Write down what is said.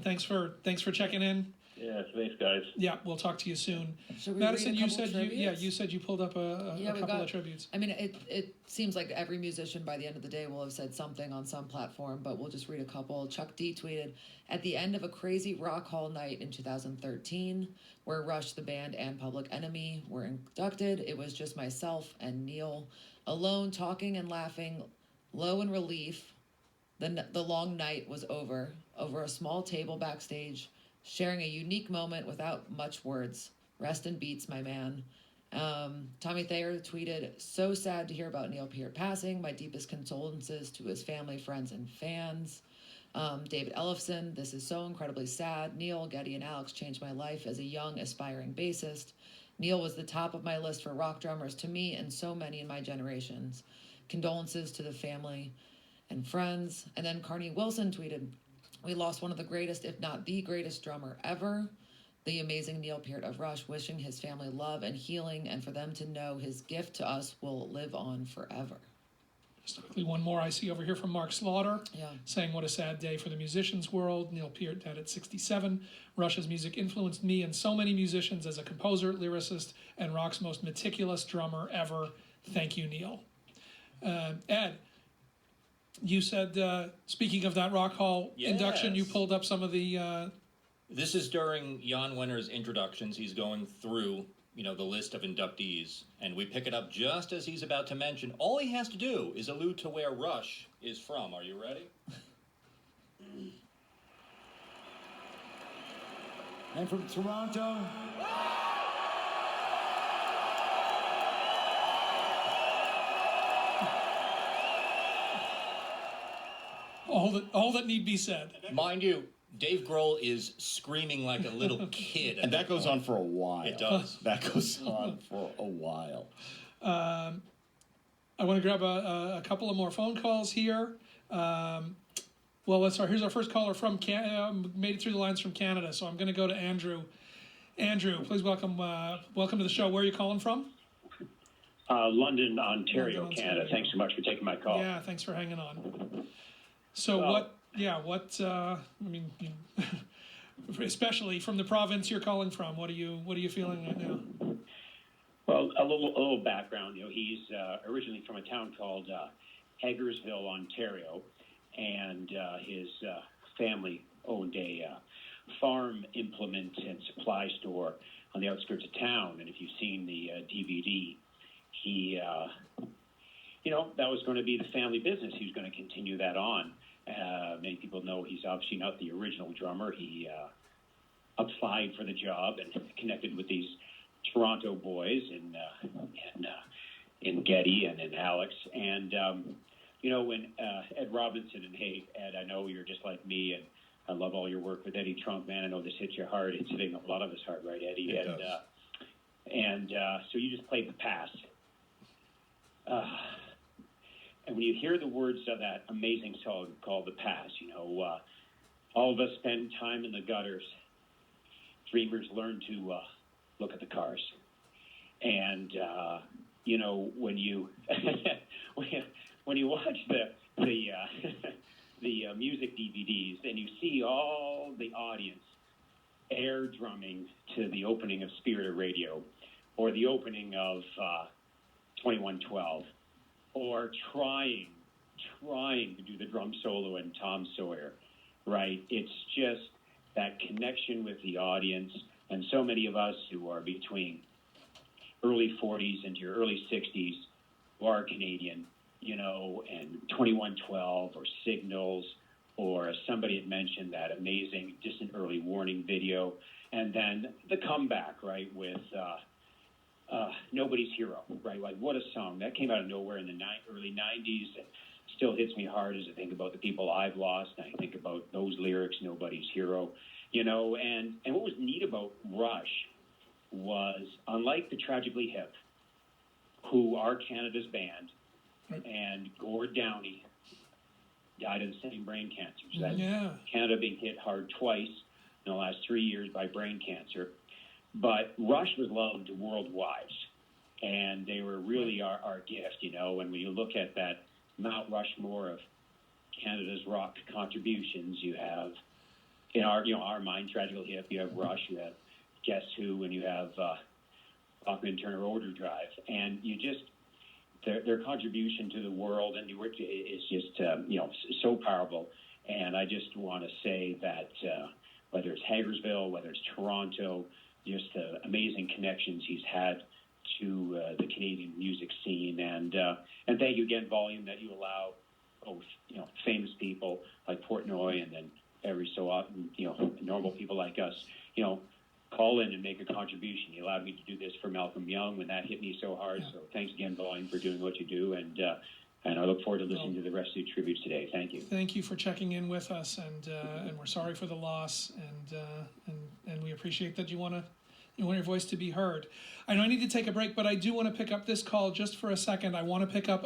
Thanks for checking in. Yeah, thanks, guys. Yeah, we'll talk to you soon. Madison, you said you pulled up a couple of tributes. I mean, it seems like every musician by the end of the day will have said something on some platform, but we'll just read a couple. Chuck D tweeted, "At the end of a crazy rock hall night in 2013, where Rush, the band, and Public Enemy were inducted, it was just myself and Neil, alone, talking and laughing, low in relief. The long night was over a small table backstage, sharing a unique moment without much words. Rest in beats, my man." Tommy Thayer tweeted, "So sad to hear about Neil Peart passing. My deepest condolences to his family, friends, and fans." David Ellefson, "This is so incredibly sad. Neil, Geddy, and Alex changed my life as a young, aspiring bassist. Neil was the top of my list for rock drummers to me and so many in my generations. Condolences to the family and friends." And then Carney Wilson tweeted, "We lost one of the greatest, if not the greatest drummer ever, the amazing Neil Peart of Rush, wishing his family love and healing, and for them to know his gift to us will live on forever." Just quickly, one more I see over here from Mark Slaughter, saying, "What a sad day for the musicians world. Neil Peart died at 67. Rush's music influenced me and so many musicians as a composer, lyricist, and rock's most meticulous drummer ever. Thank you, Neil." Ed, you said, speaking of that Rock Hall induction, you pulled up some of the... This is during Jan Wenner's introductions. He's going through, the list of inductees, and we pick it up just as he's about to mention. All he has to do is allude to where Rush is from. Are you ready? "I'm from Toronto." All that need be said. Mind you, Dave Grohl is screaming like a little kid. And that goes on for a while. It does. That goes on for a while. I want to grab a couple of more phone calls here. Here's our first caller from Canada. Made it through the lines from Canada, so I'm going to go to Andrew. Andrew, please welcome to the show. Where are you calling from? London, Ontario, Canada. Thanks so much for taking my call. Yeah, thanks for hanging on. So especially from the province you're calling from, what are you feeling right now? Well, a little background. He's originally from a town called Hagersville, Ontario, and his family owned a farm implement and supply store on the outskirts of town. And if you've seen the DVD, he, that was going to be the family business. He was going to continue that on. Many people know he's obviously not the original drummer. He applied for the job and connected with these Toronto boys in Geddy and in Alex. And, when Ed Robinson, and hey, Ed, I know you're just like me, and I love all your work with Eddie Trunk, man. I know this hits your heart. It's hitting a lot of us hard, right, Eddie? It does. So you just played the past. And when you hear the words of that amazing song called The Past, all of us spend time in the gutters. Dreamers learn to look at the cars. And, when you when you watch the music DVDs and you see all the audience air drumming to the opening of Spirit of Radio or the opening of 2112, or trying to do the drum solo in Tom Sawyer, right? It's just that connection with the audience. And so many of us who are between early 40s into your early 60s who are Canadian, and 2112 or Signals, or as somebody had mentioned, that amazing Distant Early Warning video, and then the comeback, right, with Nobody's Hero, right? Like, what a song. That came out of nowhere in the early 90s and still hits me hard as I think about the people I've lost. And I think about those lyrics, Nobody's Hero, and what was neat about Rush was, unlike the Tragically Hip, who are Canada's band, and Gord Downey died of the same brain cancer. So that's Canada being hit hard twice in the last 3 years by brain cancer. But Rush was loved worldwide, and they were really our gift, And when you look at that Mount Rushmore of Canada's rock contributions, you have in our mind, Tragical Hip, you have Rush, you have Guess Who, and you have Bachman Turner Overdrive, and you just their contribution to the world and the work is just so powerful. And I just want to say that whether it's Hagersville, whether it's Toronto, just the amazing connections he's had to the Canadian music scene, and thank you again, Volume, that you allow both famous people like Portnoy, and then every so often normal people like us call in and make a contribution. You allowed me to do this for Malcolm Young when that hit me so hard. So thanks again, Volume, for doing what you do, and I look forward to listening to the rest of the tributes today. Thank you. Thank you for checking in with us, and we're sorry for the loss, and we appreciate that you want your voice to be heard. I know I need to take a break, but I do want to pick up this call just for a second. I want to pick up